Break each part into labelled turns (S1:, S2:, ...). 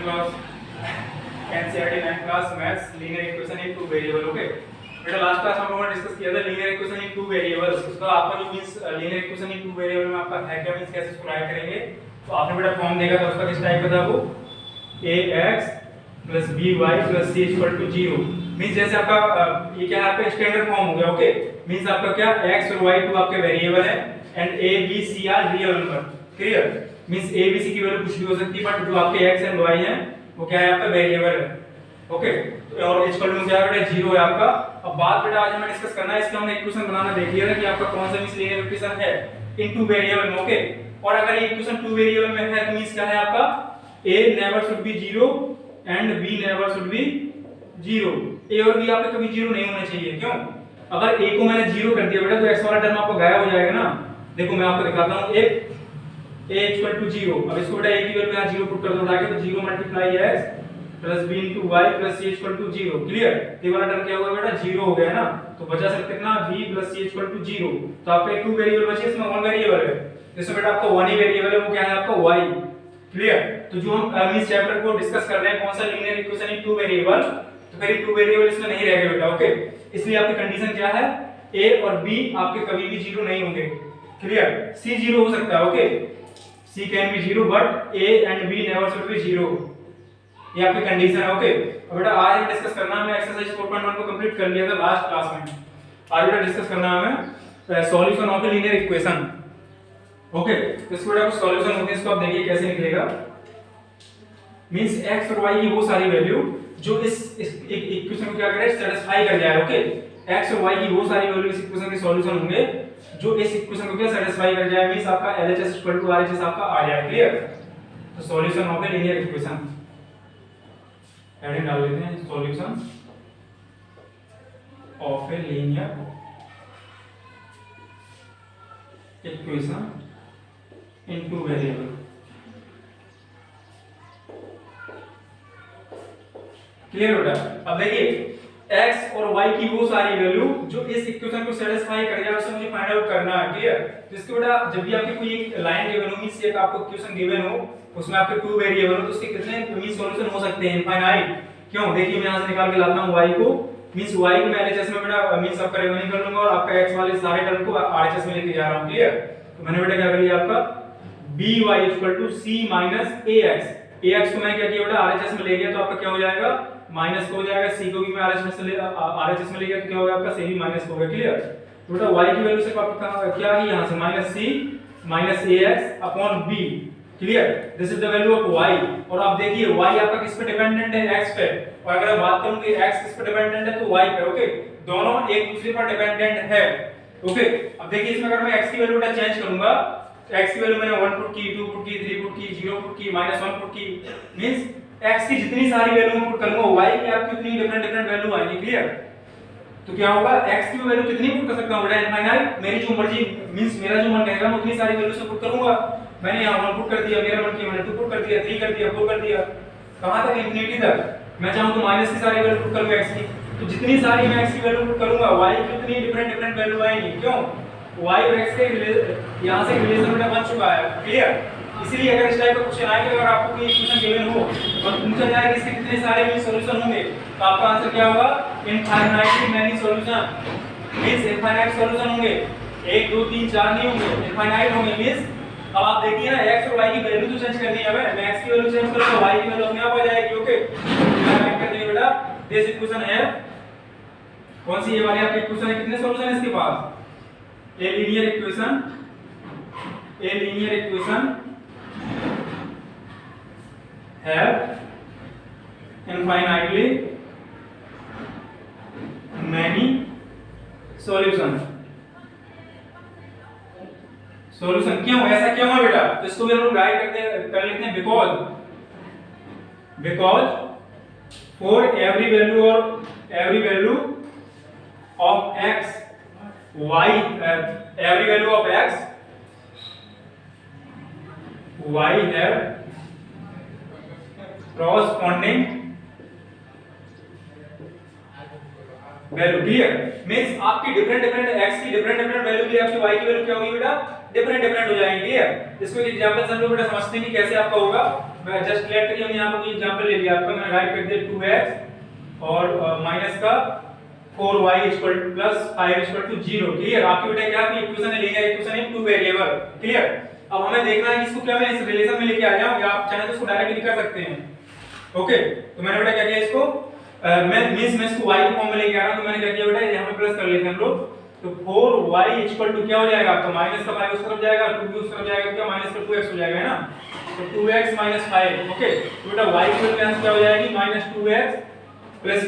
S1: Class NCERT 9th class maths linear equation in two variable. Okay बेटा, last class हम लोगों ने discuss किया था linear equation in two variables. उसका आपका जो means linear equation in two variable में आपका है क्या, मींस कैसे इसको राइट करेंगे। तो आपने बेटा फॉर्म देखा था उसका, किस टाइप का था वो, ax plus by plus c equal to 0। Means जैसे आपका ये क्या है, आपका स्टैंडर्ड फॉर्म हो गया। ओके मींस आपका क्या, x और y टू आपके वेरिएबल है and a b c are real number. Clear, means a b c की वैल्यू कुछ भी हो सकती है, बट जो आपके x एंड y है वो क्या है, आपका वेरिएबल है। ओके और इक्वल टू क्या है बेटा, 0 है आपका। अब बात बेटा आज हमें डिस्कस करना है, इसका हमने इक्वेशन बनाना देख लिया था कि आपका कौन सा मींस लीनियर इक्वेशन है इन टू वेरिएबल में। ओके और अगर ये इक्वेशन टू वेरिएबल में है तो मींस क्या है आपका, a never should be 0 and b never should be 0। a और b आपके कभी 0 नहीं होने चाहिए। क्यों, अगर a को मैंने 0 कर दिया बेटा तो x वाला टर्म आपको गायब हो जाएगा ना। देखो मैं आपको दिखाता हूं, a इक्वल टू 0। अब इसको बेटा a की वैल्यू यहां 0 पुट कर दो उठा के, तो 0 multiply x plus b into y plus c equal to 0। Clear, ये वाला टर्म क्या होगा बेटा, 0 हो गया ना। तो बचा सिर्फ कितना, b plus c equal to 0। तो आपके टू वेरिएबल बचे, इसमें वन वेरिएबल है, इसमें बेटा आपका वन ही वेरिएबल है, वो क्या है आपका y। क्लियर, तो जो हम इस चैप्टर को डिस्कस कर रहे हैं कौन सा, linear equation in two variable, तो फिर टू वेरिएबल इसमें नहीं रहेगा बेटा। ओके इसलिए आपकी कंडीशन क्या है, a और b आपके कभी भी 0 नहीं होंगे। क्लियर, c 0 हो सकता है। Okay c can be 0 but a and b never should be 0, ये आपकी कंडीशन है। ओके अब बेटा आज हम डिस्कस करना है, हमने एक्सरसाइज 4.1 को कंप्लीट कर लिया था लास्ट क्लास में। आज बेटा डिस्कस करना है हमें solution of the linear equation. Okay तो इसको बेटा कुछ सॉल्यूशन होते हैं, इसको आप देखिए कैसे निकलेगा। मींस x और y की वो सारी वैल्यू जो इस इक्वेशन को क्या करे, सैटिस्फाई कर जाए। ओके x और y की वो सारी वैल्यू इस इक्वेशन के सॉल्यूशन होंगे जो इस इक्वेशन को क्या सैटिस्फाई कर जाए। मींस आपका LHS RHS आपका आ जाए। क्लियर, तो solution of the linear equation heading डाल देते हैं, solution of A linear equation in to variable. Clear बेटा, अब देखिए x और y की वो सारी वैल्यू जो इस इक्वेशन को सैटिस्फाई कर जाए, उसे मुझे फाइंड आउट करना है। क्लियर, तो इसके बेटा जब भी आपकी कोई एक लाइन गिवन हो, मींस एक आपको इक्वेशन गिवन हो, उसमें आपके टू वेरिएबल हो, तो उसके कितने मींस सॉल्यूशन हो सकते हैं, इनफाइनाइट। क्यों, देखिए मैं यहां से निकाल के लाता हूं y को, मींस y को मैं LHS में बेटा मींस आपका रिमेनिंग कर लूंगा और आपका x वाले सारे टर्म को RHS में लेके जा रहा हूं। क्लियर, तो मैंने बेटा क्या कर लिया, आपका by c ax, ax को मैं क्या किया बेटा RHS में ले गया, तो आपका क्या हो जाएगा, माइनस हो जाएगा। c को भी मैं RHS में ले गया, तो क्या होगा आपका, c भी माइनस हो गया। क्लियर, तो बेटा y की वैल्यू से आपका क्या है, यहां से minus c ax upon b। Clear, this is the value of y। और आप देखिए y आपका किस पे डिपेंडेंट है, x पे। और अगर बात करूं कि x किस पे डिपेंडेंट है, तो y पे। ओके दोनों एक दूसरे पर डिपेंडेंट है। ओके अब देखिए इसमें अगर मैं x की वैल्यू चेंज करूंगा, तो x की वैल्यू मैंने 1 पुट की, 2 पुट की, 3 पुट की, 0 पुट की, -1 पुट की, मींस x की जितनी सारी वैल्यू मैं पुट करूंगा, y की आपकी उतनी डिफरेंट वैल्यू आएगी। क्लियर, तो क्या होगा, x की वैल्यू कितनी पुट कर सकता हूं बेटा, इनफाइनाइट। मेरी जो मर्जी मींस मेरा जो मन कहेगा मैं उतनी सारी वैल्यू से पुट करूंगा। मैंने यहां 1 पुट कर दिया, मेरा मन किया मैंने 2 पुट कर दिया, 3 कर दिया, 4 कर दिया, कहां तक, इंफिनिटी तक। मैं चाहूं तो माइनस की सारी वैल्यू पुट करूंगा x की, तो जितनी सारी मैं x की वैल्यू पुट करूंगा, y की उतनी डिफरेंट वैल्यू आएगी। क्यों, y और x के यहां से रिलेशन बेटा बन चुका है। क्लियर, इसलिए अगर इस टाइप का क्वेश्चन आए कि अगर आपको कोई इक्वेशन गिवन हो और पूछा जाए कि इसके कितने सारे भी सॉल्यूशन होंगे, तो आपका आंसर क्या होगा, infinitely many solution. Means infinite solution होंगे, 1 2 3 4 नहीं होंगे, इनफाइनाइट होंगे। मींस अब आप देखिए ना, x और y की वैल्यू तो चेंज करनी है, मैं x की वैल्यू चेंज करूंगा, y की वैल्यू अपने आप आ जाएगी। ओके राइट कर दिए बेटा, दिस इक्वेशन है कौन सी, ये वाली आपकी इक्वेशन है। कितने सॉल्यूशन है इसके पास, a linear equation have infinitely many solution। क्यों, ऐसा क्यों है बेटा, तो इसको भी हम लोग राइट कर लेते हैं, because for every value of x y, every value of x y have corresponding value. Clear, means आपकी डिफरेंट x की डिफरेंट वैल्यू की आपकी y की वैल्यू क्या होगी बेटा, डिफरेंट हो जाएंगी। क्लियर, इसको एक एग्जांपल से हम लोग बेटा समझते हैं कि कैसे आपका होगा। मैं जस्ट क्लियर करिए, हमने यहाँ पर एग्जांपल ले लिया आपका, मैंने राइट कर दिया 2x और माइनस का 4y equal to plus 5 equal to 0। Clear? आपके बेटा क्या आपकी इक्वेशन है, लीनियर इक्वेशन है, टू वेरिएबल। क्लियर? अब हमें देखना है कि इसको क्या मैं इस रिलेशन में लेके आ जाऊं, या आप चाहे तो इसको डायरेक्टली कर सकते हैं। ओके, तो मैंने बेटा क्या किया, इसको मैं इसको y के फॉर्म में लेके आ रहा हूं, तो मैंने क्या किया बेटा, यहां पे प्लस कर लेते हैं हम लोग। तो 4y इक्वल टू क्या हो जाएगा आपका, माइनस का 5 उस तरफ जाएगा, 2 भी उस तरफ जाएगा, तो क्या माइनस का 2x हो जाएगा, है ना। तो 2x 5। ओके, तो बेटा y इक्वल टू क्या हो जाएगी, -2x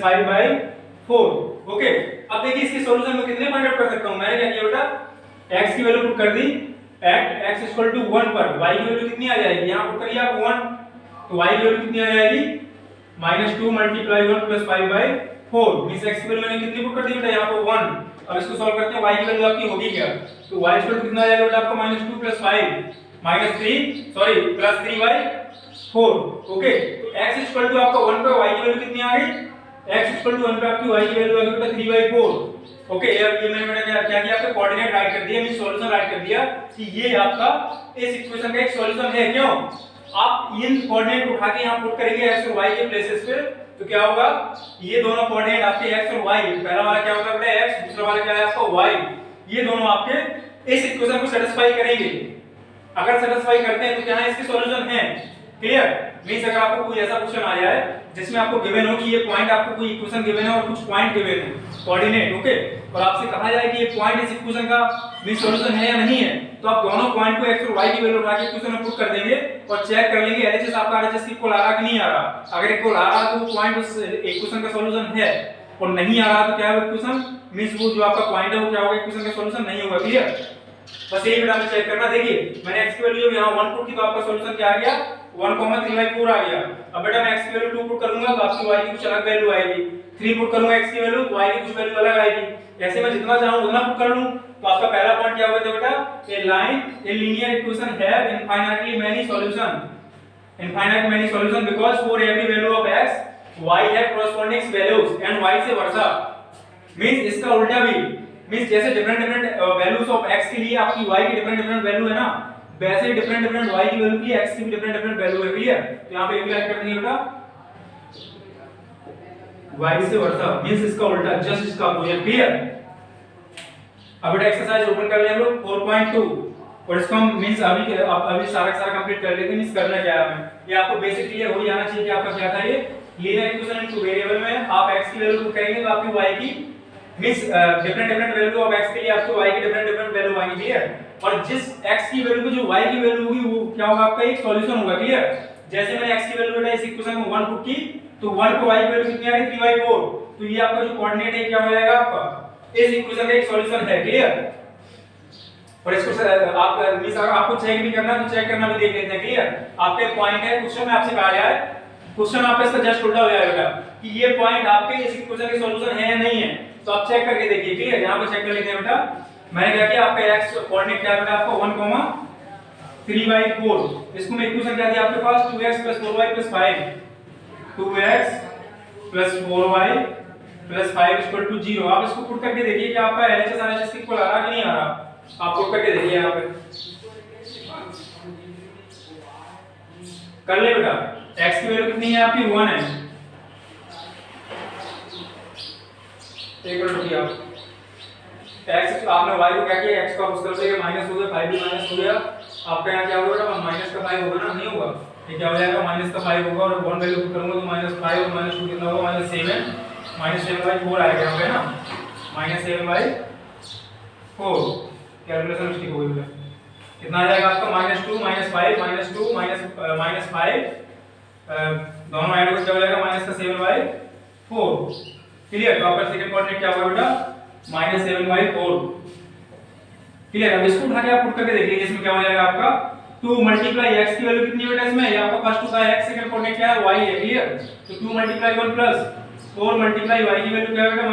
S1: 5/4। ओके, अब देखिए इसके सॉल्यूशन में कितने फाइंड आउट कर सकता हूं। मैंने क्या किया बेटा, x की वैल्यू पुट कर दी एट x 1 पर, y की वैल्यू कितनी आ जाएगी, यहां पुट करिए आप 1, तो y की वैल्यू कितनी आ जाएगी, -2 × 1 + 5/4। मींस x की वैल्यू मैंने कितनी पुट कर दी बेटा, यहां पर 1। अब इसको सॉल्व करते हैं, y की वैल्यू आपकी होगी क्या, तो y कितना आ जाएगा बेटा आपका, -2 + 5 + 3/4। ओके, तो x आपका 1 पे y की वैल्यू कितनी आ गई, x 1 पे आपकी y की वैल्यू आ गई बेटा 3/4। ओके, ये मैंने बेटा क्या किया, आपके कोऑर्डिनेट राइट कर दिया, मींस सॉल्यूशन राइट कर दिया कि ये आपका इस इक्वेशन का एक सॉल्यूशन है। क्यों, आप इन कोऑर्डिनेट उठा के यहां पुट करेंगे x और y के प्लेसेस पे, तो क्या होगा, ये दोनों कोऑर्डिनेट आपके x और y, पहला वाला क्या होगा बेटा x, दूसरा वाला क्या है आपका y, ये दोनों आपके इस इक्वेशन को सेटिस्फाई करेंगे। अगर सेटिस्फाई करते हैं तो क्या है, इसके सॉल्यूशन है। क्लियर? मींस अगर आपको कोई ऐसा क्वेश्चन आ जाए जिसमें आपको गिवन हो कि ये पॉइंट, आपको कोई इक्वेशन गिवन है और कुछ पॉइंट गिवन है, कोऑर्डिनेट, ओके, और आपसे कहा जाए कि ये पॉइंट इस इक्वेशन का मींस सॉल्यूशन है या नहीं है, तो आप दोनों पॉइंट को x और y की वैल्यू उठा के इक्वेशन में पुट कर देंगे और चेक कर लेंगे एलएचएस आपका एलएचएस इक्वल आ रहा कि नहीं आ रहा। अगर इक्वल आ रहा तो वो पॉइंट उस इक्वेशन का सॉल्यूशन है, और नहीं आ रहा तो क्या है इक्वेशन, मींस वो जो आपका पॉइंट है वो क्या होगा, इक्वेशन का सॉल्यूशन नहीं होगा। क्लियर? बस यही बेटा हमें चेक करना। देखिए मैंने x की वैल्यू जब यहां 1 पुट की तो आपका सॉल्यूशन क्या आ गया, 1,3/4 आ गया। अब बेटा मैं x की वैल्यू 2 पुट करूंगा तो आपकी y की कुछ अलग वैल्यू आएगी, 3 पुट करूंगा x की वैल्यू तो y की कुछ वैल्यू अलग आएगी। ऐसे मैं जितना चाहूं उतना पुट कर लूं, तो आपका पहला पॉइंट क्या होगा बेटा, a line a linear equation have infinitely many solution because for every value of x y have corresponding values and vice versa. Means इसका उल्टा भी, मींस जैसे डिफरेंट वैल्यूज ऑफ x के लिए आपकी y की डिफरेंट वैल्यू है ना, वैसे डिफरेंट y की वैल्यू की x की भी डिफरेंट वैल्यू है। क्लियर? तो यहां पे एक लाइन कर देंगे बेटा y से वर्सा, मींस इसका उल्टा, जस्ट इसका अपोजिट। क्लियर? अब बेटा एक्सरसाइज ओपन कर ले हम लोग 4.2 और इसको हम मींस अभी सारा कंप्लीट कर लेते हैं। मींस करना क्या है हमें, ये आपको बेसिक क्लियर हो जाना चाहिए कि आपका क्या था, ये linear equation in two variable में आप x की वैल्यू पुट करेंगे तो आपकी y की means different value of x के लिए आपको y की डिफरेंट वैल्यू आएगी। क्लियर? और जिस x की वैल्यू को जो y की वैल्यू होगी वो क्या होगा, आपका एक सॉल्यूशन होगा। क्लियर? जैसे मैंने x की वैल्यू बेटा इस इक्वेशन में 1 पुट की तो 1 को y की वैल्यू कितनी आ गई 3/4, तो ये आपका जो कोऑर्डिनेट है क्या हो जाएगा आपका इस इक्वेशन का एक सॉल्यूशन है। क्लियर? और इसको आप मींस अगर आपको चेक भी करना है तो चेक करना भी देख लेते हैं। क्लियर? आपके पॉइंट है, क्वेश्चन में आपसे कहा गया है, क्वेश्चन आपका इसका जस्ट उल्टा हो जाएगा कि ये पॉइंट आपके इस इक्वेशन के सॉल्यूशन है या नहीं है, तो आप चेक करके देखिए। क्लियर? यहां पर चेक कर लेते हैं बेटा, मैंने क्या किया, आपका x कोऑर्डिनेट क्या है बेटा आपका 1,3/4, इसको मैं इक्वेशन क्या दी आपके पास 2x + 4y + 5, 2x + 4y + 5 = 0। आप इसको पुट करके देखिए कि आपका LHS RHS इक्वल आ रहा कि नहीं आ रहा, आप पुट करके देखिए यहां पे कर ले बेटा। x की वैल्यू कितनी है आपकी 1 है, एक मिनट रुकिए आप, x आपने y को क्या किया, x का उस तरफ से माइनस हो गया, 5 भी माइनस हो गया, आपका यहां क्या होगा बेटा माइनस का 5 होगा ना, नहीं होगा, ये क्या हो जाएगा माइनस का 5 होगा और 1 वैल्यू पुट करूंगा तो -5 और -2 कितना होगा -7/4 आएगा यहां पे ना, -7/4 कैलकुलेशन मिस्टेक हो गई बेटा, कितना आ जाएगा आपका -2 -5 -2 -5 दोनों ऐड होकर क्या हो जाएगा -7/4। क्लियर? तो आपका सेकंड कोऑर्डिनेट क्या होगा बेटा -7/4। क्लियर? अब इसको उठा के आप पुट करके देखिए इसमें क्या हो जाएगा आपका 2 × x की वैल्यू कितनी है बेटा इसमें, ये आपका फर्स्ट होता है x, सेकंड कोऑर्डिनेट क्या है y है। क्लियर? तो 2 × 1 + 4 × y की वैल्यू क्या है बेटा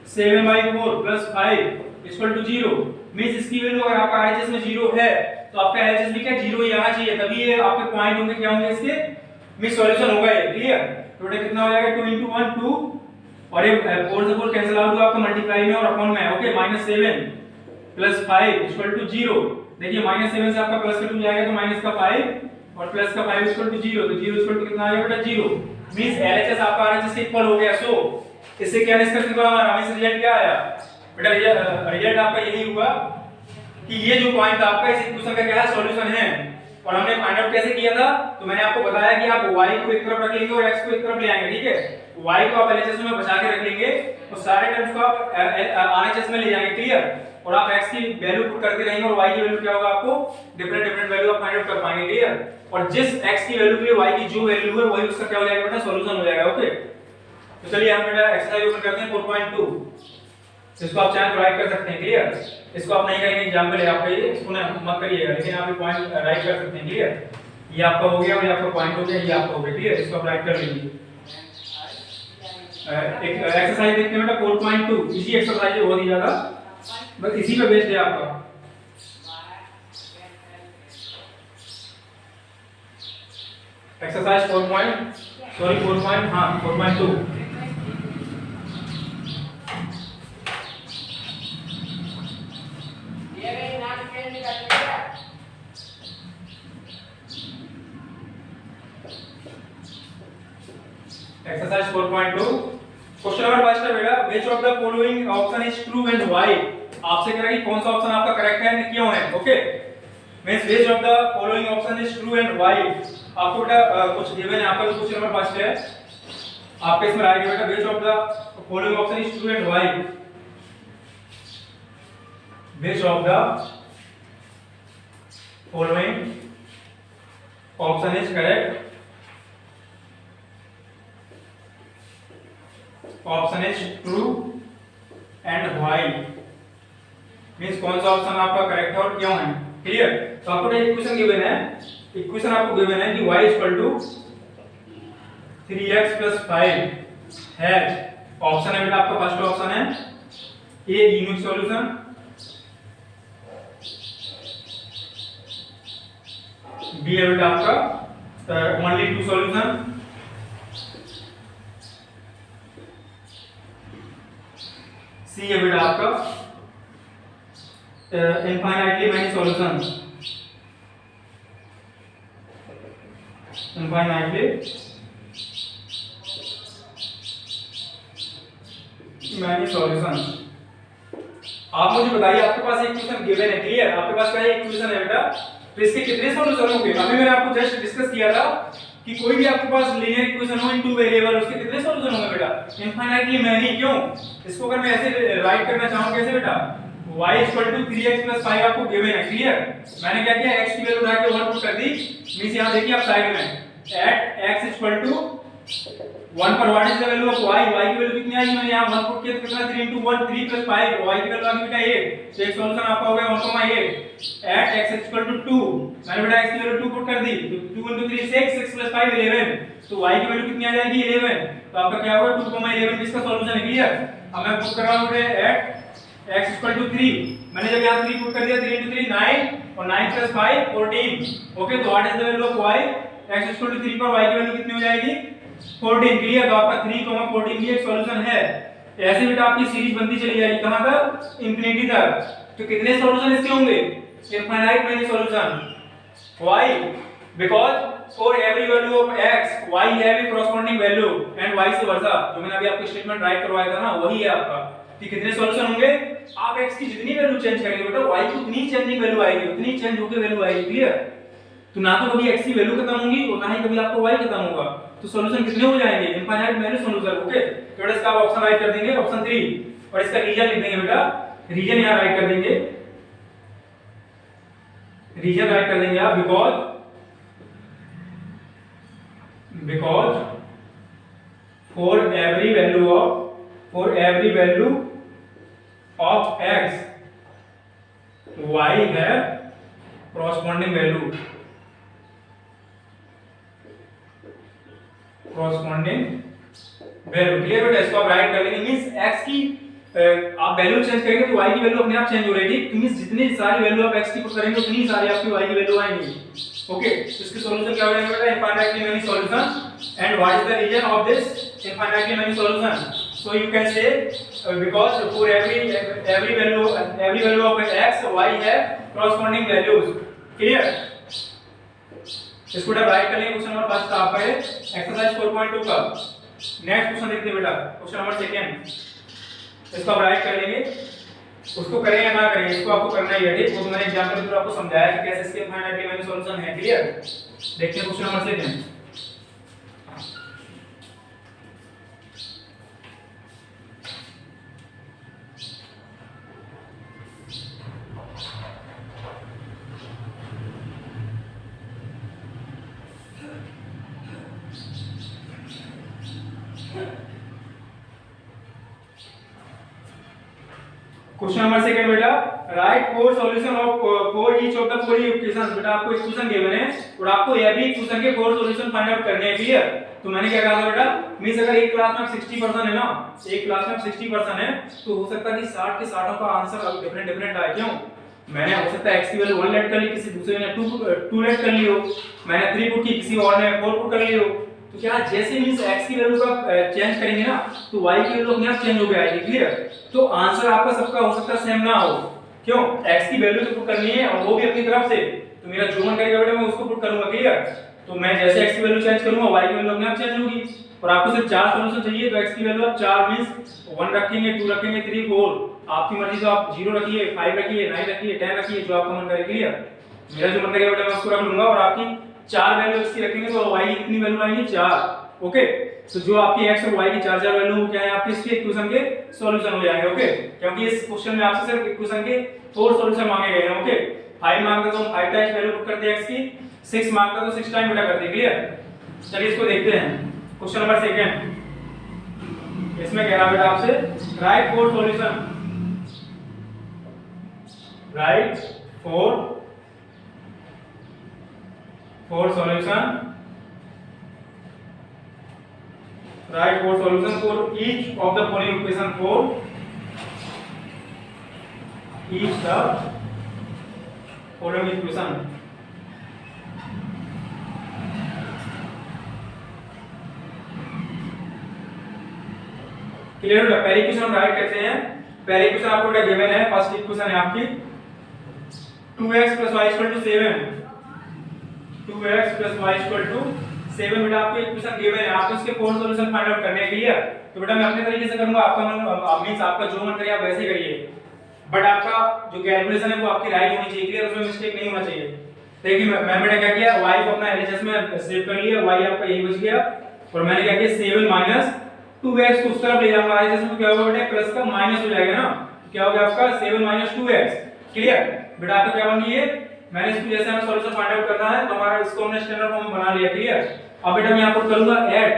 S1: -7/4 + 5 = 0। मींस इसकी वैल्यू अगर आपका RHS में 0 है तो आपका LHS भी क्या 0 ही आना चाहिए, तभी ये आपके पॉइंट होंगे क्या होंगे इसके मींस सॉल्यूशन होगा ये। क्लियर? तो बेटा कितना हो जाएगा 2 × 1 2 और ये 4 से 4 कैंसिल आउट होगा आपका मल्टीप्लाई में और अपॉन में। ओके, -7 + 5 = 0। देखिए -7 से आपका प्लस का 2 जाएगा तो -5 और प्लस का 5 इक्वल टू 0, तो 0 इक्वल टू कितना आ गया बेटा 0। मींस एलएचएस आपका आरएचएस के इक्वल हो गया। सो इससे क्या निष्कर्ष निकाला हमारा, हमें रिजल्ट क्या आया बेटा, रिजल्ट आपका यही हुआ कि ये जो पॉइंट था आपका इस इक्वेशन का क्या है, सॉल्यूशन है। और हमने फाइंड आउट कैसे किया था, तो मैंने आपको बताया कि आप y को एक तरफ रख लेंगे और x को एक तरफ ले आएंगे, ठीक है। y को आप LHS में बचा के रख लेंगे और सारे टर्म्स को आप RHS में ले जाएंगे, क्लियर। और आप x की वैल्यू पुट करते रहेंगे और y की वैल्यू क्या होगा, आपको डिफरेंट वैल्यू आप फाइंड आउट कर पाएंगे, क्लियर। और जिस x की वैल्यू के लिए y की जो वैल्यू है वही उसका क्या हो जाएगा बेटा, सॉल्यूशन हो जाएगा, ओके। तो चलिए हम बेटा एक्सरसाइज ओपन करते हैं 4.2। इसको आप चाहे तो राइट कर सकते हैं, क्लियर। इसको आप नहीं करेंगे एग्जाम के लिए, आप ये इसको ना मत करिएगा, लेकिन आप ये पॉइंट राइट कर सकते हैं, क्लियर। ये आपका हो गया और ये आपका पॉइंट हो गया, ये आपका हो गया, क्लियर। इसको आप राइट कर लीजिए। एक एक्सरसाइज देखते हैं बेटा 4.2। इसी एक्सरसाइज है, बहुत ही ज्यादा बस इसी पे बेस्ड है आपका। Exercise 4.2। Exercise 4.2 question number first है बेटा, which of the following option is true and why। आपसे कह रहा है कि कौन सा ऑप्शन आपका करेक्ट है एंड क्यों है, okay. Means which of the following option is true and why। आपको बेटा कुछ गिवन है, आपका क्वेश्चन नंबर फर्स्ट है, आपके इसमें राइट है बेटा which of the following option is true and why। which of the following option is correct, option is true and why. Means कौन सा ऑप्शन आपका करेक्ट है और क्यों है, क्लियर। तो आपको एक इक्वेशन गिवन है, इक्वेशन आपको गिवन है कि y = 3x + 5 है। ऑप्शन है बेटा आपका फर्स्ट ऑप्शन है ए यूनिक सॉल्यूशन, बी है बेटा आपका ओनली टू सॉल्यूशन, सी है बेटा आपका infinitely many solution, infinitely many solution. आप मुझे बताइए, आपके पास एक इक्वेशन गिवन है, क्लियर। आपके पास क्या है, इक्वेशन है बेटा, तो इसके कितने सॉल्यूशन होंगे। अभी मैंने आपको जस्ट डिस्कस किया था कि कोई भी आपके पास लीनियर इक्वेशन हो इन टू वेरिएबल, उसके कितने सॉल्यूशन होंगे बेटा, इनफाइनाइटली मैनी। क्यों, इसको अगर मैं ऐसे राइट करना चाहूं कैसे बेटा, y = 3x + 5 आपको गिवन है, क्लियर। मैंने क्या किया, x की वैल्यू उठा के 1 पुट कर दी। मींस यहां देखिए आप साइड में एट x = 1 पर what is the value of y, y की वैल्यू कितनी आई, मैंने यहां 1 पुट किया तो कितना 3 * 1 3 + 5, y की वैल्यू आ गई बेटा 8। तो एक सॉल्यूशन आपका हो गया 1,8 एट x = 2। मैंने बेटा x की वैल्यू 2 पुट कर दी, तो 2 * 3 6 6 + 5 11। तो y की वैल्यू कितनी आ जाएगी 11। तो आपका क्या होगा 2,11 इसका सॉल्यूशन है, क्लियर। अब मैं पुट कर रहा हूं बेटा एट x = 3। मैंने जब यहां 3 पुट कर दिया, 3 * 3 9 और 9 + 5 14। ओके, तो what is the value of y, x = 3 पर y की वैल्यू कितनी हो जाएगी 14, क्लियर। तो आपका 3, 14 भी एक सॉल्यूशन है। ऐसे बेटा आपकी सीरीज बनती चली जाएगी कहां तक, इंफिनिटी तक। तो कितने सॉल्यूशन इसके होंगे, infinite many solution. why, because for every value of x y have a corresponding value and vice versa। जो मैंने अभी आपको स्टेटमेंट राइट करवाया था ना, वही है आपका कि कितने सॉल्यूशन होंगे। आप x की जितनी वैल्यू चेंज करेंगे बेटा y की उतनी चेंजिंग वैल्यू आएगी, उतनी चेंज होकर वैल्यू आएगी, क्लियर। तो ना तो कभी x की वैल्यू खत्म होगी और ना ही कभी आपको y खत्म होगा। तो सॉल्यूशन कितने हो जाएंगे, इनफाइनाइट मेनी सॉल्यूशन, ओके। तो इसका आप ऑप्शन राइट कर देंगे, ऑप्शन 3। और इसका रीजन लिख देंगे बेटा, रीजन यहां राइट कर देंगे, रीजन राइट कर देंगे आप, because for every value of x y have corresponding value, clear बेटा। इसको आप राइट कर लेंगे। मींस x की आप वैल्यू चेंज करेंगे तो y की वैल्यू अपने आप चेंज हो रही है, तो मींस जितनी सारी वैल्यू आप x की पुट करेंगे उतनी सारी आपकी y की वैल्यू आएंगी, ओके। तो इसके सॉल्यूशन क्या हो जाएंगे बेटा, infinitely many solution. And what is the reason of this infinitely many solution. So you can say because for every value of x y have corresponding values, clear. इसको बेटा right कर लेंगे क्वेश्चन नंबर फर्स्ट का आपका है exercise 4.2 का। Next question देखते हैं बेटा क्वेश्चन नंबर सेकंड। इसको आप राइट कर लेंगे, उसको करें या ना करें इसको आपको करना ही है। ठीक, तो मैंने एग्जांपल के थ्रू आपको समझाया कि कैसे इसके फाइनाइटली मैनी सॉल्यूशन है। क्लियर, देखते हैं question number second. Question number second बेटा, write four solution of for each of the following equations. बेटा आपको इक्वेशन गिवन है और आपको ये भी इक्वेशन के फोर सॉल्यूशन फाइंड आउट करने हैं। क्लियर, तो मैंने क्या कहा था बेटा, मींस अगर एक क्लास में 60% है ना, एक क्लास में 60% है तो हो सकता है कि 60 के 60 का आंसर डिफरेंट डिफरेंट आए। क्यों? मैंने हो सकता है x की वैल्यू 1 लेट कर ली, किसी दूसरे ने 2 लेट कर ली हो, मैंने 3 पुट की, किसी और ने 4 पुट कर ली हो। तो क्या जैसे मींस x की वैल्यू का चेंज करेंगे ना तो y की वैल्यू अपने आप चेंज हो जाएगी। क्लियर, तो आंसर आपका सबका हो सकता है सेम ना हो। क्यों? x की वैल्यू तो पुट करनी है और वो भी अपनी तरफ से, तो मेरा जो मन करेगा बेटा मैं उसको पुट करूंगा। क्लियर, तो मैं जैसे x की वैल्यू चेंज करूंगा y की वैल्यू अपने आप चेंज होगी। और आपको सिर्फ 4 सॉल्यूशन चाहिए तो x की वैल्यू आप 4 मींस 1 रखेंगे, 2 रखेंगे, 3 4 आपकी मर्जी, तो आप 0 रखिए, 5 रखिए, 9 रखिए, 10 रखिए, जो आपका मन करे। क्लियर, मेरा जो मन करेगा बेटा मैं उसको रख लूंगा और आपकी 4 वैल्यू इसकी रखेंगे तो y की कितनी वैल्यू आएगी 4। ओके, तो जो आपकी x और y की 4 4 वैल्यू क्या है आपके इसके इक्वेशन के सॉल्यूशन हो जाएंगे। ओके, क्योंकि इस क्वेश्चन में आपसे सिर्फ इक्वेशन के 4 सॉल्यूशन मांगे गए हैं। ओके, 5 मांगता तो हम 5 टाइम्स वैल्यू पुट करते हैं x की, 6 मांगता तो 6 टाइम बेटा करते हैं। क्लियर, चलिए इसको देखते हैं क्वेश्चन नंबर सेकंड। इसमें कह रहा बेटा आपसे right four solution, right four solution, write four solution for each of the following equation, for each the following equation। Clear बेटा, पहली इक्वेशन हम राइट करते हैं। पहली इक्वेशन आपको बेटा गिवन है, फर्स्ट इक्वेशन है आपकी 2x + y = 7, 2x + y = 7 बेटा आपको इक्वेशन गिवन है, आपको इसके फोर सॉल्यूशन फाइंड आउट करने के लिए। तो बेटा मैं अपने तरीके से करूंगा, आपका मन मींस आपका जो मन करे आप वैसे करिए, बट आपका जो कैलकुलेशन है वो आपकी राइट होनी चाहिए। क्लियर, उसमें मिस्टेक नहीं होना चाहिए। देखिए मैं बेटा क्या किया, y को अपना एलएचएस में सेव कर लिया, y आपका यही बच गया और मैंने क्या किया 7 - 2x को उस तरफ ले जाऊंगा, एलएचएस में क्या होगा बेटा प्लस का माइनस हो जाएगा ना, क्या हो गया आपका 7 - 2x। क्लियर बेटा, आपका क्या बन गई, मैंने इसको जैसे हमें सॉल्यूशन फाइंड आउट करना है तो हमारा इसको हमने स्टैंडर्ड फॉर्म में बना लिया। क्लियर, अब बेटा मैं यहां पर करूंगा ऐड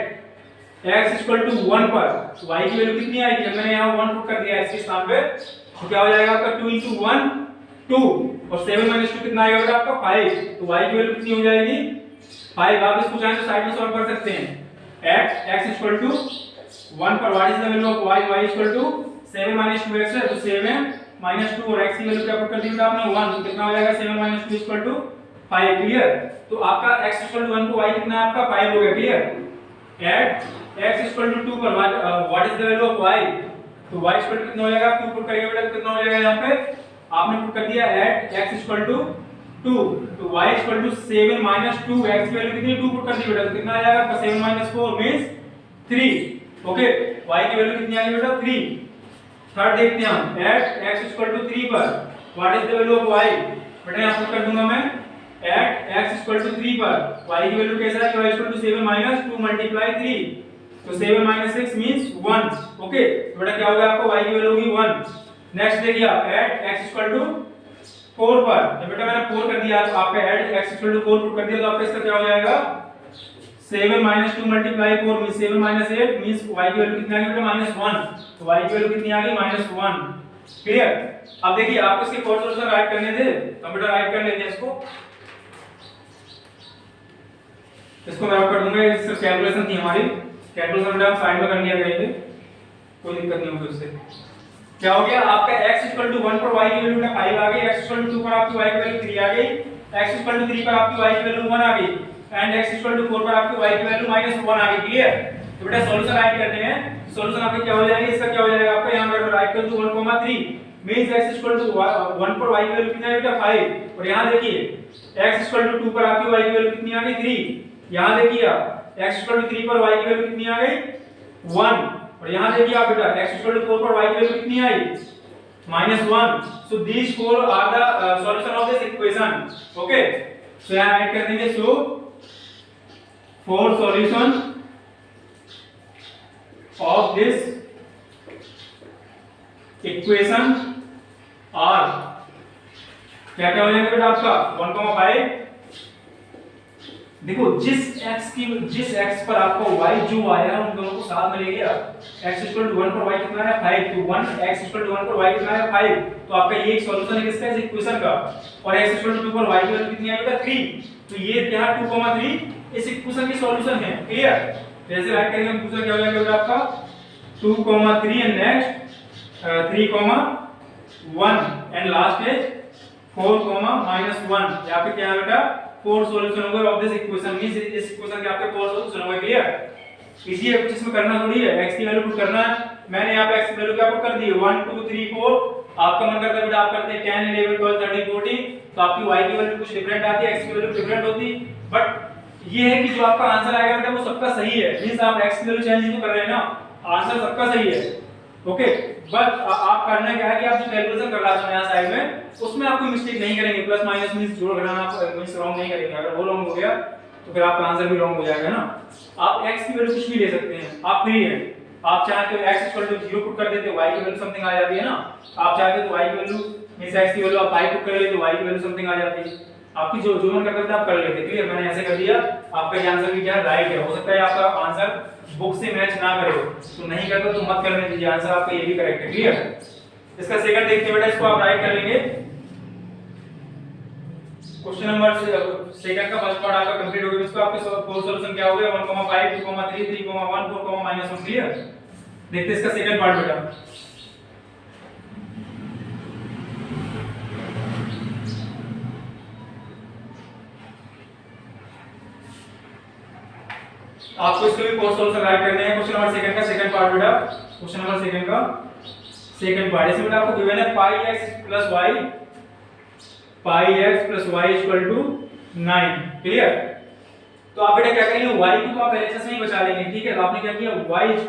S1: x = 1 पर y की वैल्यू कितनी आएगी, जब मैंने यहां 1 पुट कर दिया x के स्थान पे तो क्या हो जाएगा आपका 2 * 1 2 और 7 - 2 कितना आएगा बेटा आपका 5, तो y की वैल्यू कितनी हो जाएगी 5। आप इसको चाहे तो साइड में सॉल्व कर सकते हैं। ऐड x = 1 पर what is the value of y, y = 7 - 2x है तो 7 - 2 और x की वैल्यू क्या पुट कर दी बेटा आपने 1, तो कितना हो जाएगा 7 - 2 = 5। क्लियर, तो आपका x = 1 को y कितना है आपका 5 हो गया। क्लियर, ऐड x = 2 पर what is the value of y, तो y = कितना हो जाएगा 2 पुट करेंगे बेटा तो कितना हो जाएगा, यहां पे आपने पुट कर दिया ऐड x = 2 तो y = 7 - 2, x की वैल्यू कितनी 2 पुट कर दी बेटा तो कितना आ जाएगा आपका 7 - 4 मींस 3। ओके, y की वैल्यू कितनी आ गई बेटा 3। थर्ड देखते हैं हम, ऐड x = 3 पर what is the value of y, बेटा यहां पुट कर दूंगा मैं ऐड x = 3 पर y की वैल्यू कैसा है, y = 7 - 2 × 3 तो 7 - 6 मींस 1। ओके, तो बेटा क्या होगा आपका y की वैल्यू होगी 1। नेक्स्ट देखिए आप ऐड x = 4 पर, जब बेटा मैंने 4 कर दिया तो आपका ऐड x = 4 पुट कर दिया तो आपका इसका क्या हो जाएगा 7 - 2 × 4 मींस 7 - 8 मींस y की वैल्यू कितनी आ गई बेटा -1, तो y की वैल्यू कितनी आ गई -1। क्लियर, अब देखिए आपको इसके फोर सॉल्यूशन राइट करने थे, तो बेटा राइट कर लेते हैं इसको मैं कर दूंगा। इससे कैलकुलेशन थी हमारी, कैलकुलेशन बेटा हम साइड में कर लिया करेंगे, कोई दिक्कत नहीं होगी उससे। क्या हो गया आपका x = 1 पर y की वैल्यू 5 आ गई, x = 2 पर आपकी y की वैल्यू 3 आ गई, x = 3 पर आपकी y की वैल्यू 1 आ गई एंड x = 4 पर आपकी y की वैल्यू -1 आ गई। क्लियर, तो बेटा सॉल्यूशन राइट करते हैं, सॉल्यूशन आपका क्या हो जाएगा, इसका क्या हो जाएगा आपका यहां पर राइट कर दो 1, 3 मींस x = 1 पर y की वैल्यू कितना है बेटा 5 और यहां देखिए x इक्वल टू 2 पर आपकी y की वैल्यू कितनी आ गई 3। यहां देखिए आप x इक्वल टू 3 पर y की वैल्यू कितनी आ गई 1। और यहां देखिए आप बेटा x इक्वल टू 4 पर y की वैल्यू कितनी आई -1। So these four are the solution of this equation. Okay, so यहां ऐड कर देंगे so four solution of this equation are क्या क्या हो जाएगा बेटा आपका 1,5। देखो जिस x पर आपका y जो आया उन दोनों को साथ में ले लिया। x 1 पर y कितना है 5, तो 1 x 1 पर y कितना है 5, तो आपका ये एक सॉल्यूशन है किसका इस इक्वेशन का। और x 2 पर y की वैल्यू कितनी आई बेटा 3, तो ये क्या 2,3 इस इक्वेशन की सॉल्यूशन है। क्लियर, जैसे राइट करेंगे हम दूसरा क्या हो जाएगा बेटा आपका 2,3 and next 3,1 and last is 4,-1। यहाँ पे क्या है बेटा 4 सॉल्यूशन हो गए ऑफ दिस इक्वेशन। मींस इस इक्वेशन के आपके 4 सॉल्यूशन हो गए। क्लियर, इजी है, कुछ इसमें करना थोड़ी है। x की वैल्यू पुट करना है, मैंने यहाँ पे x की वैल्यू क्या पुट कर दी 1 2 3 4। आपका मन करता है बेटा आप करते हैं 10 11 12 13 14, तो आपकी y की वैल्यू कुछ डिफरेंट आती है, x की वैल्यू डिफरेंट होती। बट ये है कि जो आपका आंसर आएगा बेटा वो सबका सही है। मींस आप x की वैल्यू चेंज नहीं कर रहे हैं ना, आंसर सबका सही है। ओके, बट आप करना क्या है कि आप जो कैलकुलेशन कर रहा है यहाँ साइड में उसमें आप कोई मिस्टेक नहीं करेंगे। प्लस माइनस मींस जोड़ घटाना आप मींस रॉन्ग नहीं करेंगे। अगर वो रॉन्ग हो गया तो फिर आपका आंसर भी रॉन्ग हो जाएगा ना। आप x की वैल्यू कुछ भी ले सकते हैं, आप फ्री हैं। आप चाहे तो x 0 पुट कर देते, y की वैल्यू समथिंग आ जाती है ना। आप चाहते तो y की वैल्यू मींस x की वैल्यू आप 5 पुट कर लेते, y की वैल्यू समथिंग आ जाती है। आपकी जो मन करता है आप कर लेते। क्लियर, मैंने ऐसे कर दिया, आपका ये आंसर भी क्या राइट है। हो सकता है आपका आंसर बुक से मैच ना करे, तो नहीं करता तो मत करने दीजिए, आंसर आपका ये भी करेक्ट है। क्लियर, इसका सेकंड देखते हैं बेटा, इसको आप राइट कर लेंगे। क्वेश्चन नंबर सेकंड का फर्स्ट पार्ट आपका कंप्लीट हो गया। इसको आपके फोर सॉल्यूशन क्या हो गया 1,5 2,3 3,1 4,-1। क्लियर, देखते हैं इसका सेकंड पार्ट बेटा। आपको इसके भी फोर सॉल्यूशन राइट करने हैं। क्वेश्चन नंबर सेकंड का सेकंड पार्ट बेटा, क्वेश्चन नंबर सेकंड का सेकंड पार्ट। इसमें बेटा आपको गिवन है πx + y, πx + y = 9। Clear, तो आप बेटा क्या करेंगे y को तो आप एलएचएस में ही बचा लेंगे। ठीक है, तो आपने क्या किया y =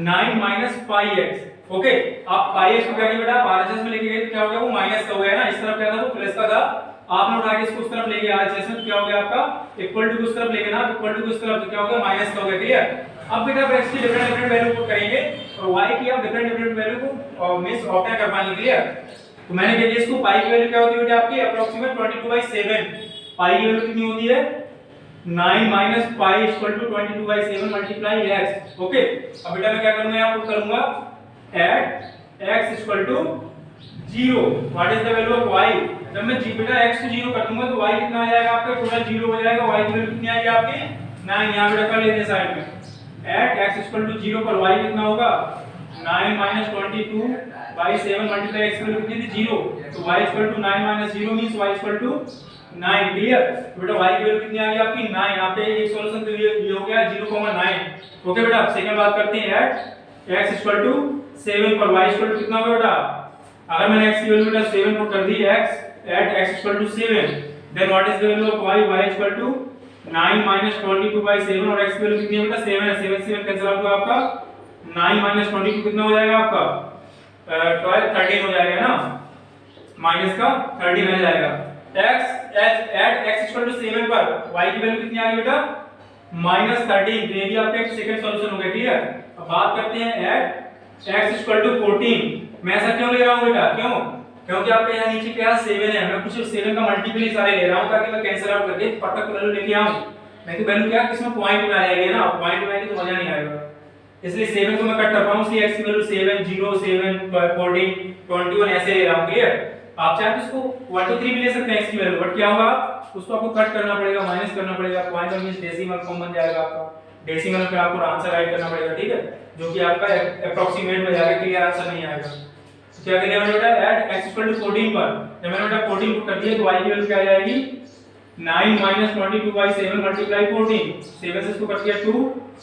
S1: 9 - πx। ओके, आप πx को क्या किया बेटा आरएचएस में लेके गए तो क्या हो गया वो माइनस का हो गया ना। इस तरफ क्या था वो प्लस का था, आपने उठा के इसको उस तरफ लेके आरएचएस में, क्या हो गया आपका इक्वल टू उस तरफ लेके ना, इक्वल टू उस तरफ, तो क्या हो गया माइनस का हो गया। क्लियर, अब बेटा आप x की डिफरेंट वैल्यू पुट करेंगे और y की आप डिफरेंट वैल्यू को मींस ऑप्शन कर पाएंगे। क्लियर, तो मैंने क्या किया इसको पाई की वैल्यू क्या होती है बेटा आपकी अप्रोक्सीमेट 22/7। पाई की वैल्यू कितनी होती है 9 - π = 22/7 × x। ओके, अब बेटा मैं क्या करूंगा यहाँ पुट करूंगा at x = 0 what is the value of y। जब मैं बेटा x को 0 कर दूंगा तो y कितना आ जाएगा आपका टोटल 0 हो जाएगा। y की वैल्यू कितनी आएगी आपकी 9। यहां बेटा कर लेते हैं साइड में at x = 0 पर y कितना होगा 9 - 22/7 × x की वैल्यू कितनी थी 0, तो y = 9 - 0 मींस y = 9। क्लियर, तो बेटा y की वैल्यू कितनी आ गई आपकी 9। यहां पे एक सॉल्यूशन तो ये हो गया 0,9। ओके बेटा, अब सेकंड बात करते हैं at x = 7 पर y = कितना होगा बेटा। अगर मैंने x की वैल्यू बेटा 7 पुट कर दी at x = 7, then what is the value of y = 9 - 22/7 और x की वैल्यू कितनी है बेटा 7 है। 7 7 कैंसिल आउट हुआ आपका 9 - 22 कितना हो जाएगा आपका 12 13 हो जाएगा ना, माइनस का 13 आ जाएगा। at x = 7 पर y की वैल्यू कितनी आ गई बेटा -13, तो ये भी आपका एक सेकंड सॉल्यूशन हो गया। क्लियर, अब बात करते हैं at x = 14। मैं ऐसा क्यों ले रहा हूं बेटा, क्यों, क्योंकि आपके यहाँ नीचे क्या 7 है, मैं कुछ 7 का मल्टीपल ही सारे ले रहा हूं ताकि मैं कैंसिल आउट करके फटाफट वैल्यू लेके आऊं। नहीं तो वैल्यू क्या किसमें पॉइंट में आ जाएगी ना, पॉइंट में आएगी तो मजा नहीं आएगा। इसलिए 7 को मैं कट कर पाऊं, इसलिए x की वैल्यू 7 0 7 14 21 ऐसे ले रहा हूं। क्लियर, आप चाहे तो इसको 1 2 3 भी ले सकते हैं x की वैल्यू, बट क्या होगा उसको आपको कट करना पड़ेगा, माइनस करना पड़ेगा। पॉइंट मींस डेसिमल फॉर्म बन जाएगा आपका, डेसिमल पे आपको आंसर राइट करना पड़ेगा। ठीक है, जो कि आपका अप्रोक्सीमेट में जाएगा, क्लियर आंसर नहीं आएगा। तो क्या करेंगे हमने बेटा at x = 14 पर जब मैंने बेटा 14 पुट कर दिया तो y की वैल्यू क्या आ जाएगी 9 - 22/7 × 14। 7 से इसको कर दिया 2,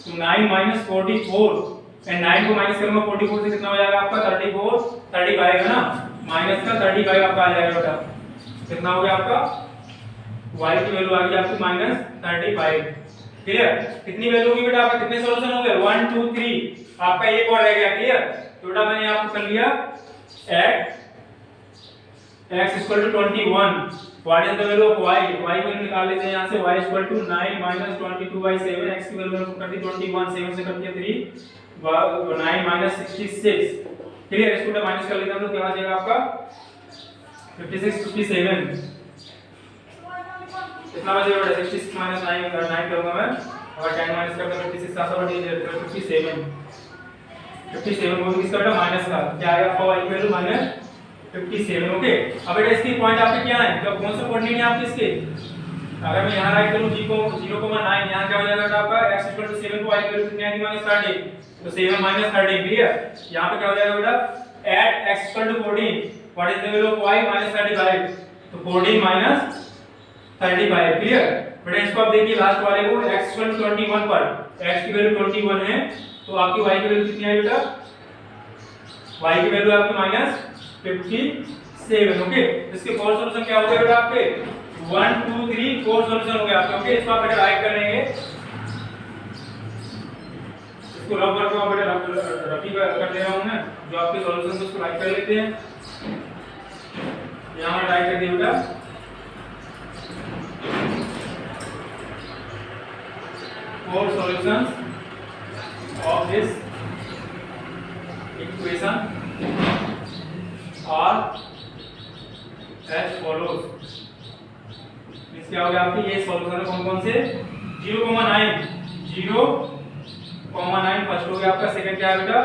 S1: तो 9 - 44 एंड 9 को माइनस करूंगा 44 से कितना हो जाएगा आपका 34 35 आएगा ना, माइनस का 35 आपका आ जाएगा बेटा। कितना हो गया आपका, y की वैल्यू आ गई आपकी -35। क्लियर, कितनी वैल्यू होगी बेटा आपका, कितने सॉल्यूशन हो गए 1 2 3, आपका एक और रह गया। क्लियर, तो बेटा मैंने आपको कर लिया x equal to 21, what is the value of y, y को निकाल लेते हैं यहां से, y इक्वल टू 9 - 22/7, x की वैल्यू कर दी 21, 7 से कट किया 3, 9 - 66। क्लियर, इसको बेटा माइनस कर लेते हैं हम लोग, क्या आ जाएगा आपका 56 57, कितना बचेगा बेटा 66 - 9 करूंगा मैं, और 10 माइनस करके 56 7 और 57 57 को किसका बेटा माइनस का, क्या आएगा आपका y की वैल्यू -57। ओके, अब बेटा इसकी पॉइंट आपके क्या है, तो कौन सा कोऑर्डिनेट है आपके इसके, अगर मैं यहां राइट करूं g को 0,9, यहां क्या हो जाएगा बेटा आपका x 7 को y की वैल्यू कितनी आएगी -13, तो 7 - 13। क्लियर, यहां पे क्या हो जाएगा बेटा at x 14, what is the value of y -35, तो 14 - 35। क्लियर, बेटा इसको आप देखिए लास्ट वाले को x 21 पर x की वैल्यू 21 है, तो आपकी y की वैल्यू कितनी आई बेटा, y की वैल्यू आपकी -57। ओके, इसके फोर सॉल्यूशन क्या हो गए बेटा आपके 1 2 3 4 सॉल्यूशन हो गए आपके। ओके, इसको आप बेटा राइट कर लेंगे, इसको रफ करके आप बेटा रफी कर दे रहा हूं मैं, जो आपके सॉल्यूशन उसको राइट कर लेते हैं, यहां पर राइट कर दिया बेटा 4 solutions of this equation are as follows। Means क्या हो गया आपके, ये सॉल्यूशन है कौन कौन से 0,9 फर्स्ट हो गया आपका, सेकंड क्या है बेटा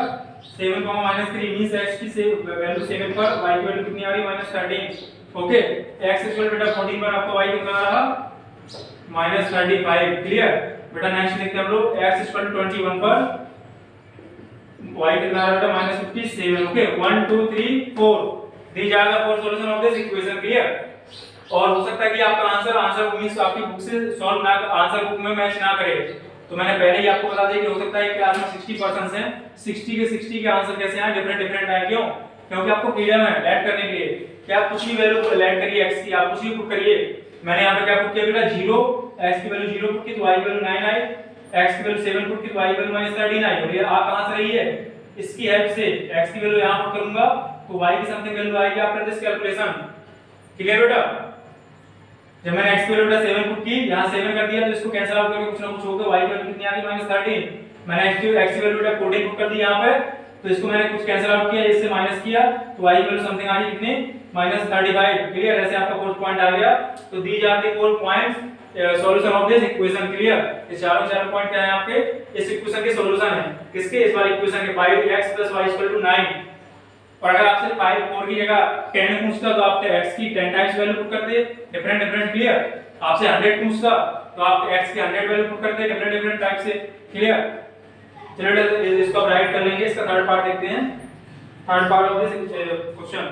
S1: 7, -3 मींस x की वैल्यू 7 पर y की वैल्यू कितनी आ रही है -13। ओके, x इक्वल बेटा 14 पर आपका y कितना आ रहा -35। क्लियर, बेटा नेक्स्ट देखते हैं हम लोग x 21 पर y कितना आ रहा है बेटा -57। Okay, 1 2 3 4, these are the 4 solution of this equation. Clear, और हो सकता है कि आपका आंसर बुक मींस आपकी बुक से सॉल्व ना, आंसर बुक में मैच ना करे, तो मैंने पहले ही आपको बता दिया कि हो सकता है क्लास में 60% हैं, 60 के आंसर कैसे आए, डिफरेंट आए। क्यों, क्योंकि आपको फ्रीडम है ऐड करने के लिए कि आप कुछ भी वैल्यू ऐड करिए x की, आप कुछ भी पुट करिए। मैंने यहां पे क्या पुट किया बेटा 0, x की वैल्यू 0 पुट की तो y की वैल्यू 9 आई, x की वैल्यू 7 पुट की तो y की वैल्यू -13 आई, और ये आ कहां से रही है, इसकी हेल्प से x की वैल्यू यहां पुट करूंगा तो y की समथिंग वैल्यू आएगी आफ्टर दिस कैलकुलेशन। क्लियर बेटा, जब मैंने x की वैल्यू 7 पुट की, यहां 7 कर दिया तो इसको कैंसिल आउट करके कुछ ना कुछ होगा, y की वैल्यू कितनी आ गई -13। मैंने x की वैल्यू 14 पुट कर दी यहां पे, तो इसको मैंने कुछ कैंसिल आउट किया, इससे माइनस किया तो y की वैल्यू समथिंग आ गई कितनी -35। क्लियर, ऐसे आपका फोर्थ पॉइंट आ गया। तो these are the 4 points solution of this equation. Clear, ये चारों पॉइंट क्या है आपके इस इक्वेशन के सॉल्यूशन है, किसके, इस वाली इक्वेशन के 5x + y = 9। और अगर आपसे 5 4 की जगह 10 पूछता तो आप x की 10 टाइम्स वैल्यू पुट करते, डिफरेंट। क्लियर, आपसे 100 पूछता तो आप x की 100 वैल्यू पुट करते, डिफरेंट टाइप से। क्लियर, चलिए इसको आप राइट कर लेंगे। इसका थर्ड पार्ट देखते हैं, third part of this question.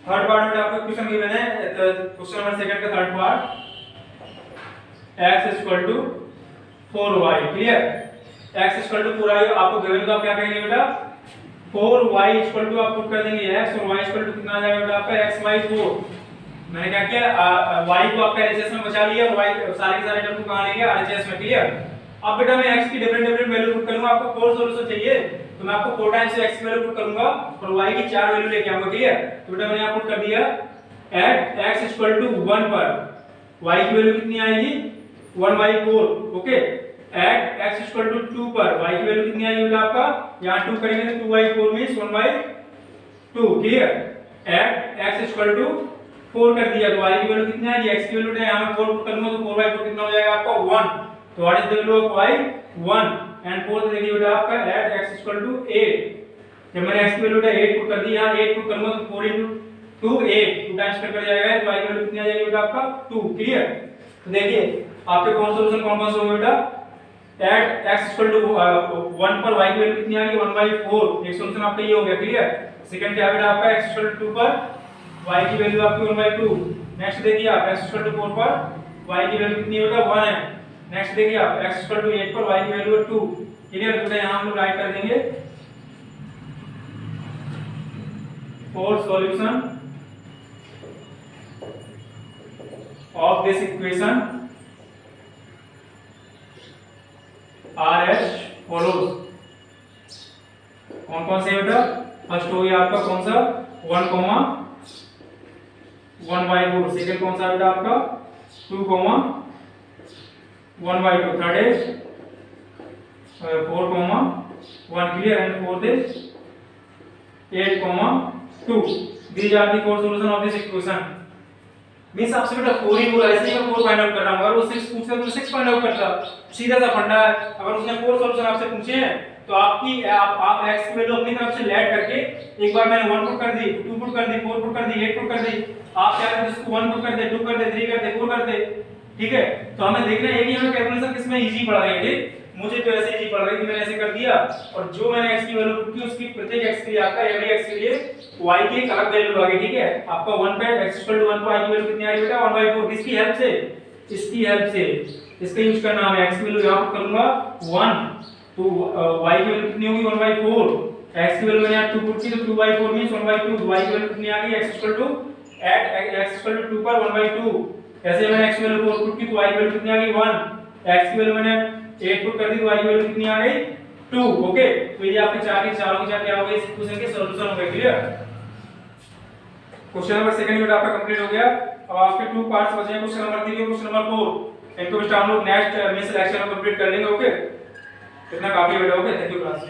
S1: Third part में आपको क्वेश्चन गिवन है, क्वेश्चन नंबर सेकंड का third part, x = 4y। Clear, x = 4y आपको गिवन, तो आप क्या करेंगे बेटा 4y = आप पुट कर देंगे x, और y = कितना आ जाएगा बेटा आपका x/4। मैंने क्या किया, y को आपका एलएचएस में बचा लिया, और y सारे के सारे टर्म को कहां लेंगे आरएचएस में। क्लियर, अब बेटा मैं x की डिफरेंट वैल्यू पुट करूंगा, आपको 4 सॉल्यूशन चाहिए तो मैं आपको 4 टाइम्स x की वैल्यू पुट करूंगा और y की 4 वैल्यू लेके आऊंगा। क्लियर, तो बेटा मैंने यहां पुट कर दिया एट x = 1 पर y की वैल्यू कितनी आएगी 1/4। ओके, एट x = 2 पर y की वैल्यू कितनी आएगी बेटा आपका, यहां 2 करेंगे तो 2/4 मींस 1/2। क्लियर, एट x = 4 कर दिया तो y की वैल्यू कितनी आएगी, x की वैल्यू यहां मैं 4 पुट करूंगा तो 4/4 कितना हो जाएगा आपका 1। तो what is the value of y 1, and fourth देखिए बेटा आपका एट x = 8। जब मैंने x की वैल्यू 8 पुट कर दी, यहां 8 पुट करूंगा तो 4 * 2 8, 2 टाइम्स कर जाएगा तो y की वैल्यू कितनी आ जाएगी बेटा आपका 2। क्लियर, तो देखिए आपके कौन सॉल्यूशन कौन से होंगे बेटा, एट x = 1 पर y की वैल्यू कितनी आ गई 1/4, एक सॉल्यूशन आपका ये हो गया। क्लियर, सेकंड क्या बेटा आपका x = 2 पर y की वैल्यू आपकी 1/2, नेक्स्ट देखिए आप x इक्वल टू 4 पर y की वैल्यू कितनी है बेटा 1 है। नेक्स्ट देखिए आप x इक्वल टू 8 पर y की वैल्यू है 2। क्लियर बेटा, यहां हम लोग राइट कर देंगे for solution of this equation are as follows. कौन कौन से बेटा, फर्स्ट हो गया आपका कौन सा 1 by 4, सेकंड कौन सा बेटा आपका 2 1 by 2, third is 4 1, clear, and fourth is 8 2। These are the four solution of this equation. Means आपसे बेटा 4 ही बोला, इसलिए मैं 4 फाइंड आउट कर रहा हूं। अगर वो 6 पूछता तो 6 फाइंड आउट करता, सीधा सा फंडा है। अगर उसने 4 सॉल्यूशन आपसे पूछे हैं तो आपकी आप x की वैल्यू अपनी तरफ से लेट करके, एक बार मैंने 1 पुट कर दी, 2 पुट कर दी, 4 पुट कर दी, 8 पुट कर दी, आप क्या करते इसको 1 पुट कर दे, 2 कर दे, 3 कर दे, 4 कर दे। ठीक है, तो हमें देखना है कि हमें कैलकुलेशन किसमें इजी पड़ रही है। ठीक, मुझे तो ऐसे इजी पड़ रही है कि मैंने ऐसे कर दिया, और जो मैंने x की वैल्यू पुट की उसकी प्रत्येक x के लिए आपका एवरी x के लिए y की एक अलग वैल्यू आ गई। ठीक है, आपका 1 पे x = 1 पर y की वैल्यू कितनी आ रही है बेटा 1 by 4। किसकी हेल्प से, इसकी हेल्प से, इसका यूज करना है। x की वैल्यू यहां पर करूंगा 1, तो y की वैल्यू कितनी होगी 1 by 4। x की वैल्यू मैंने यहाँ 2 पुट की तो 2 by 4 मींस 1 by 2। y की वैल्यू कितनी आ गई x = x = 2 पर 1 by 2। ऐसे मैंने x की वैल्यू 4 पुट की तो y की वैल्यू कितनी आ गई 1। x की वैल्यू मैंने 8 पुट कर दी तो y की वैल्यू कितनी आ गई 2। ओके, तो ये आपके चार के चारों के चार क्या हो गए, इस इक्वेशन के सॉल्यूशन हो गए। Clear, question number second unit आपका कंप्लीट हो गया। अब आपके 2 पार्ट्स बचे हैं, क्वेश्चन नंबर 3 और क्वेश्चन नंबर 4। इनको बेटा हम लोग नेक्स्ट में से लेक्चर में कंप्लीट कर लेंगे। ओके, इतना काफी बेटा। Okay, thank you class.